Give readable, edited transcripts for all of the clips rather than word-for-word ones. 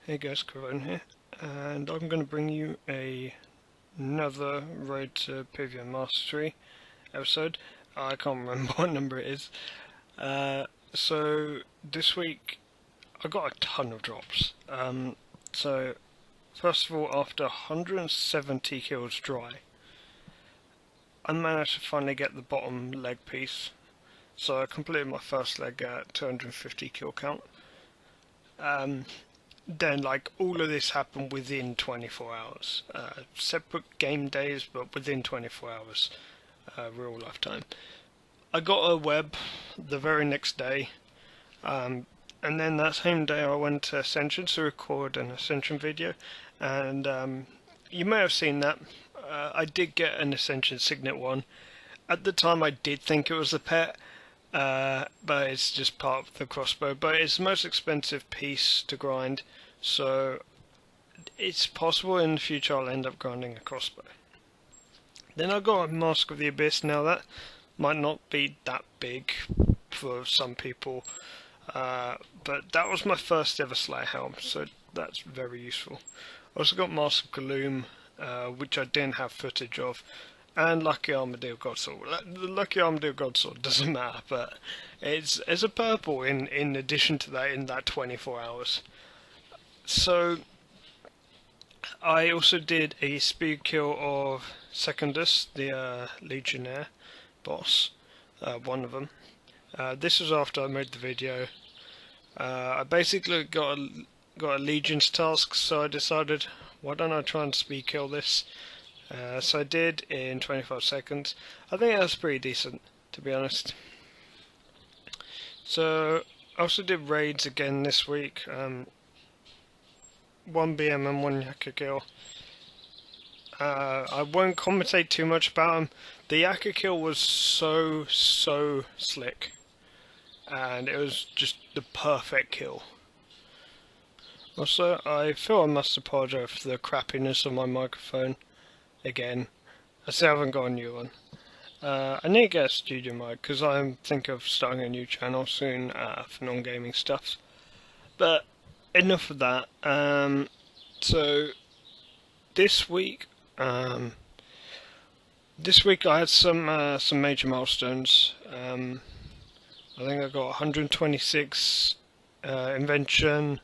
Hey guys, Kevin here, and I'm going to bring you another Road to PVM Mastery episode. I can't remember what number it is. So this week I got a ton of drops. So first of all, after 170 kills dry, I managed to finally get the bottom leg piece. So I completed my first leg at 250 kill count. Then, all of this happened within 24 hours. Separate game days, but within 24 hours, real life time. I got a web the very next day, and then that same day I went to Ascension to record an Ascension video, and you may have seen that. I did get an Ascension Signet one. At the time I did think it was a pet, but it's just part of the crossbow. But it's the most expensive piece to grind, so it's possible in the future I'll end up grinding a crossbow. Then I got a Mask of the Abyss. Now that might not be that big for some people, but that was my first ever Slayer helm, so that's very useful. I also got Mask of Gloom, which I didn't have footage of, and Lucky Armadillo Godsword. The Lucky Armadillo Godsword doesn't matter, but it's a purple in addition to that in that 24 hours. So I also did a speed kill of Secundus, the Legionnaire boss, one of them. This was after I made the video. I basically got a Legion's task, so I decided, why don't I try and speed kill this? So I did in 25 seconds. I think that's pretty decent, to be honest. So I also did raids again this week. 1 BM and 1 Yaka kill. I won't commentate too much about them. The Yaka kill was so slick, and it was just the perfect kill. Also, I feel I must apologise for the crappiness of my microphone. Again, I still haven't got a new one. I need to get a studio mic because I'm thinking of starting a new channel soon for non-gaming stuff. But enough of that. So this week I had some major milestones. I think I got 126 invention.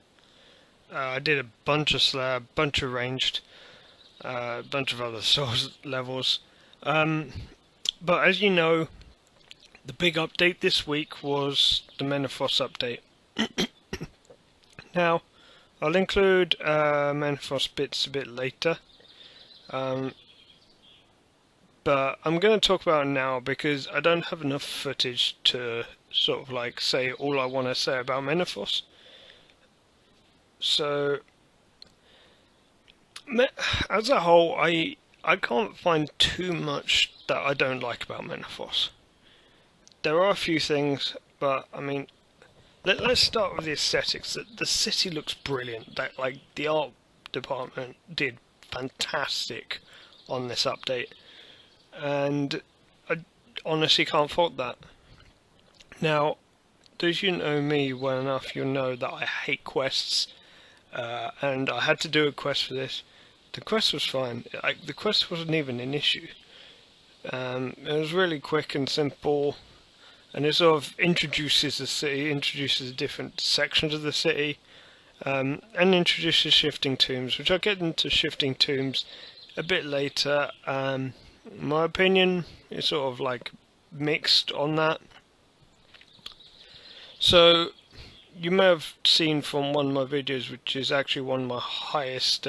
I did a bunch of slab, bunch of ranged. A bunch of other source levels, but as you know, the big update this week was the MenaBOSS update. Now, I'll include MenaBOSS bits a bit later, but I'm going to talk about it now because I don't have enough footage to sort of say all I want to say about MenaBOSS. So as a whole, I can't find too much that I don't like about MenaBOSS. There are a few things, but I mean, let's start with the aesthetics. The city looks brilliant. The art department did fantastic on this update, and I honestly can't fault that. Now, those you know me well enough, you'll know that I hate quests, and I had to do a quest for this. The quest was fine. The quest wasn't even an issue. It was really quick and simple, and it sort of introduces the city, introduces different sections of the city, and introduces shifting tombs, which I'll get into shifting tombs a bit later. My opinion is sort of mixed on that. So you may have seen from one of my videos, which is actually one of my highest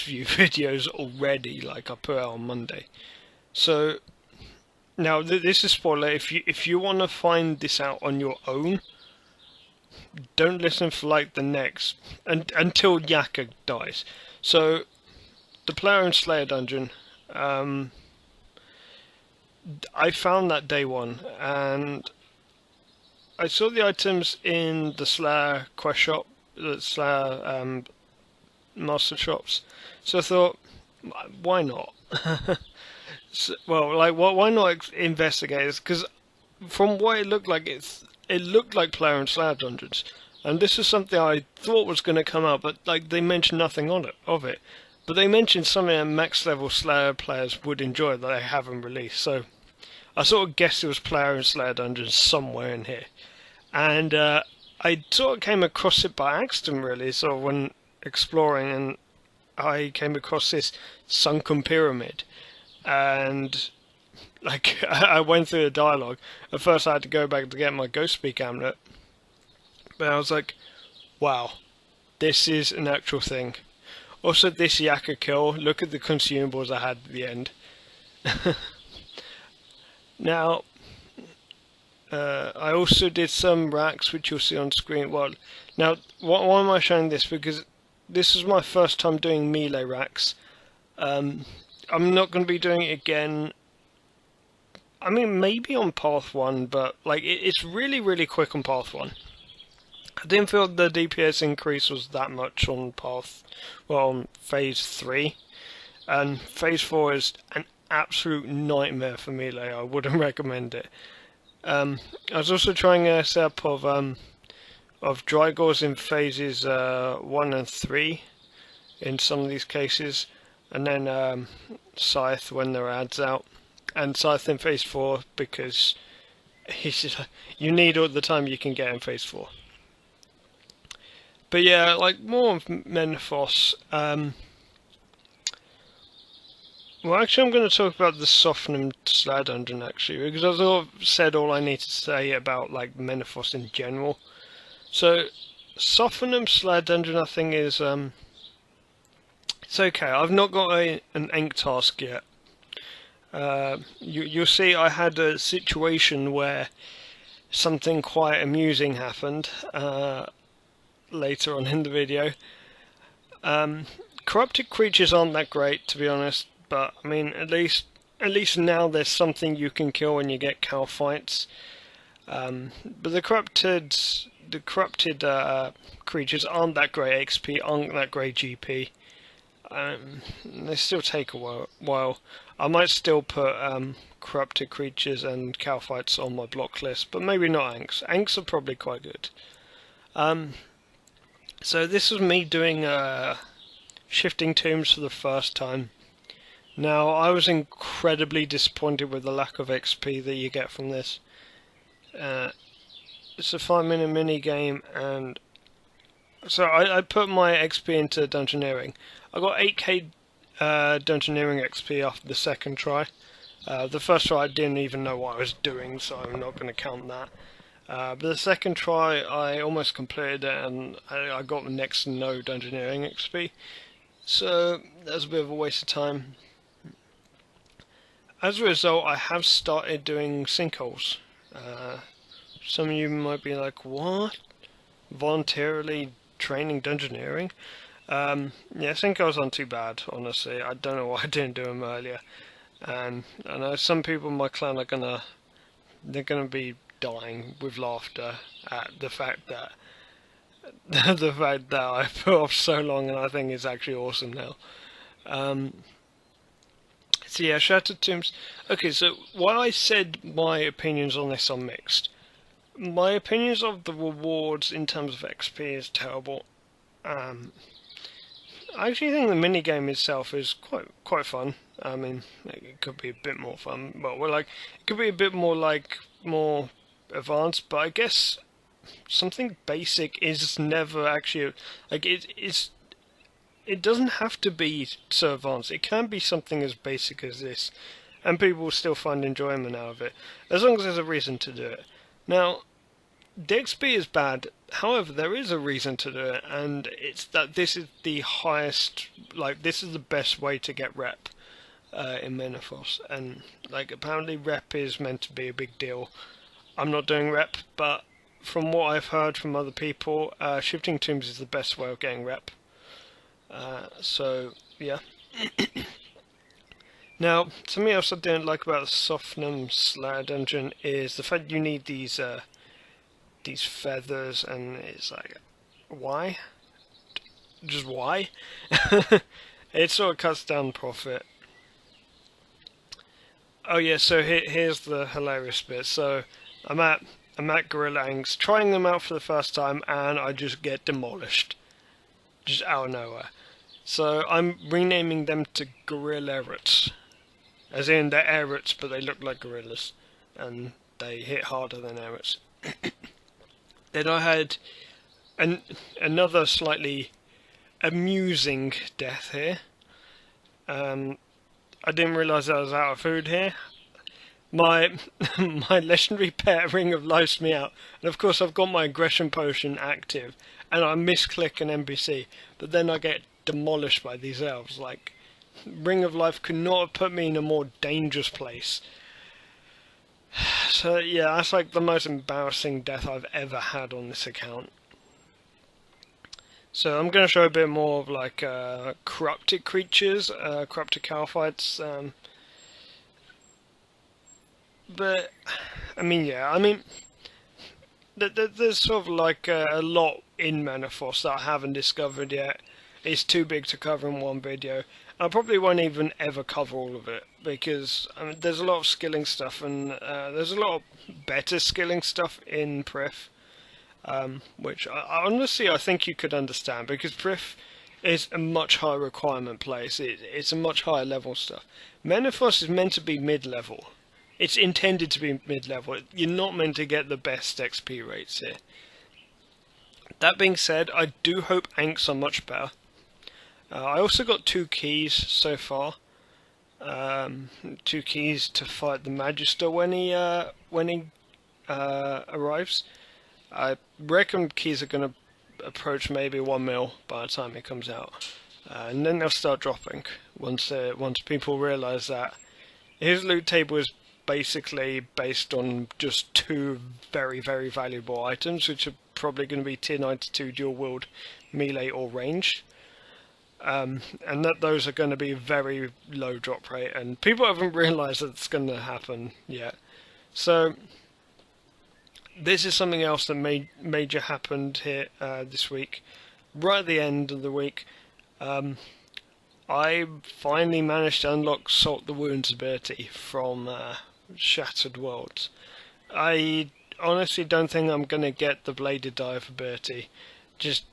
view videos already, I put it out on Monday. So now this is spoiler. If you want to find this out on your own, don't listen for the next until Yaka dies. So the player in Slayer dungeon, I found that day one, and I saw the items in the Slayer quest shop, the Slayer master shops, so I thought, why not? Why not investigate this? Because from what it looked like, it looked like player and Slayer dungeons. and this is something I thought was going to come out, but like they mentioned nothing on it of it. But they mentioned something that max level Slayer players would enjoy that they haven't released. So I sort of guessed it was player in Slayer Dungeons somewhere in here, and I sort of came across it by accident, really. So when exploring, and I came across this sunken pyramid, and like I went through the dialogue. At first, I had to go back to get my Ghost Speak amulet, but I was like, "Wow, this is an actual thing." Also, this Yaka kill. Look at the consumables I had at the end. Now, I also did some racks, which you'll see on screen. Well, now, why am I showing this? Because this is my first time doing melee racks. I'm not going to be doing it again. I mean, maybe on Path 1, but like it's really, really quick on Path 1. I didn't feel the DPS increase was that much on on Phase 3. And Phase 4 is an absolute nightmare for melee. I wouldn't recommend it. I was also trying a setup of Drygores in phases 1 and 3 in some of these cases, and then Scythe when there are ads out, and Scythe in phase 4 because you need all the time you can get in phase 4. But yeah, like more of MenaBOSS. Well, actually, I'm going to talk about the Softenham Slayer Dungeon actually, because I sort of said all I need to say about like MenaBOSS in general. So, Softenham Slayer Dungeon, I think is it's okay. I've not got an Ink task yet. You'll see, I had a situation where something quite amusing happened later on in the video. Corrupted creatures aren't that great, to be honest. But I mean, at least now there's something you can kill when you get cow fights. But the corrupted creatures aren't that great XP, aren't that great GP. They still take a while. I might still put corrupted creatures and cow fights on my block list, but maybe not Anks. Anks are probably quite good. So this was me doing shifting tombs for the first time. Now, I was incredibly disappointed with the lack of XP that you get from this. It's a 5-minute mini game, and so I put my XP into Dungeoneering. I got 8k Dungeoneering XP after the second try. The first try I didn't even know what I was doing, so I'm not going to count that. But the second try I almost completed it, and I got next to no Dungeoneering XP. So that was a bit of a waste of time. As a result, I have started doing sinkholes. Some of you might be like, what? Voluntarily training Dungeoneering? Yeah, sinkholes aren't too bad, honestly. I don't know why I didn't do them earlier. And I know some people in my clan are gonna be dying with laughter at the fact that I put off so long, and I think it's actually awesome now. So yeah, Shattered Tombs. Okay, so while I said my opinions on this are mixed, my opinions of the rewards in terms of XP is terrible. I actually think the minigame itself is quite fun. I mean, it could be a bit more fun, but it could be a bit more advanced. But I guess something basic is never actually it doesn't have to be so advanced. It can be something as basic as this, and people will still find enjoyment out of it, as long as there's a reason to do it. Now, the XP is bad, however, there is a reason to do it, and it's that this is the highest, this is the best way to get rep in MenaBOSS, and apparently rep is meant to be a big deal. I'm not doing rep, but from what I've heard from other people, shifting tombs is the best way of getting rep. So yeah. Now, something else I didn't like about the Softenham Slayer Dungeon is the fact you need these feathers, and it's like, why? Just why? It sort of cuts down profit. Oh yeah, so here's the hilarious bit. So I'm at I'm at Gorilla Angs, trying them out for the first time, and I just get demolished. Just out of nowhere. So I'm renaming them to Gorilla-roots. As in, they're air-roots, but they look like gorillas. And they hit harder than air-roots. Then I had another slightly amusing death here. I didn't realise I was out of food here. My legendary pet Ring of Life's me out, and of course I've got my aggression potion active, and I misclick an NPC, but then I get demolished by these elves. Like, Ring of Life could not have put me in a more dangerous place. So yeah, that's like the most embarrassing death I've ever had on this account. So I'm going to show a bit more of like corrupted creatures, corrupted cow-fights. But I mean, yeah, I mean, there's sort of like a lot in MenaBOSS that I haven't discovered yet. It's too big to cover in one video. I probably won't even ever cover all of it, because I mean, there's a lot of skilling stuff, and there's a lot of better skilling stuff in Prif. Which I honestly I think you could understand, because Prif is a much higher requirement place. It's a much higher level stuff. MenaBOSS is meant to be mid-level. It's intended to be mid-level. You're not meant to get the best XP rates here. That being said, I do hope Anks are much better. I also got 2 keys so far. 2 keys to fight the Magister when he arrives. I reckon keys are going to approach maybe 1 mil by the time it comes out, and then they'll start dropping once people realise that his loot table is basically based on just 2 very, very valuable items, which are probably going to be tier 92 dual wield, melee or ranged, and that those are going to be very low drop rate, and people haven't realised that it's going to happen yet. So this is something else that major happened here this week. Right at the end of the week, I finally managed to unlock Salt the Wounds ability from Shattered Worlds. I honestly don't think I'm going to get the Bladed Dive ability, just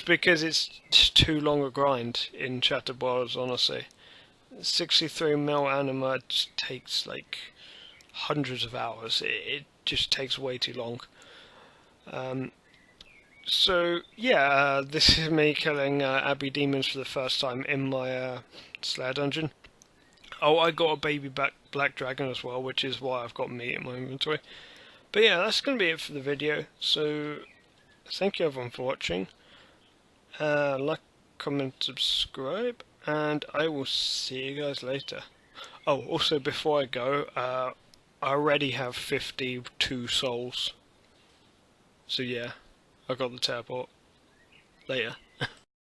because it's just too long a grind in Shattered Worlds, honestly. 63 mil anima just takes like hundreds of hours. It just takes way too long. So yeah, this is me killing Abbey Demons for the first time in my Slayer dungeon. Oh, I got a baby black dragon as well, which is why I've got meat in my inventory. But yeah, that's going to be it for the video. So thank you everyone for watching. Like, comment, subscribe, and I will see you guys later. Oh, also before I go, I already have 52 souls. So yeah, I got the teleport. Later.